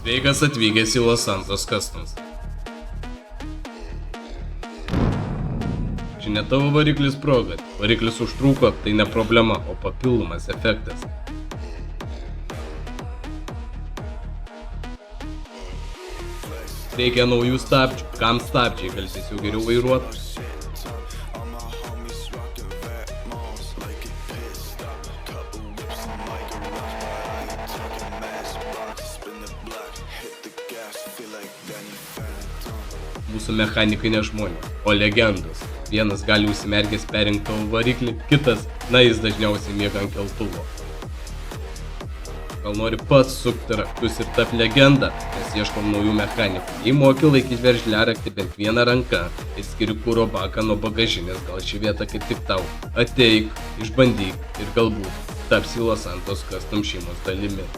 Sveikas atvykęs į Los Santos Customs. Žinia, tavo variklis sprogo. Variklis užtrūko, tai ne problema, o papildomas efektas. Reikia naujų stabdžių. Kam stabdžiai? Gal tiesiog geriau vairuoti? Mūsų mechanikai ne žmonės, o legendos. Vienas gali užsimerkęs perrinkti tavo variklį, kitas, jis dažniausiai miega ant keltuvo. Gal nori pats sukti raktus ir tap legenda, mes ieškom naujų mechanikų. Jei moki laikyti veržliaraktį bent vieną ranką ir skiri kuro baką nuo bagažinės, gal ši vieta kaip tik tau. Ateik, išbandyk ir galbūt tapsi Los Santos Customs šeimos dalimi.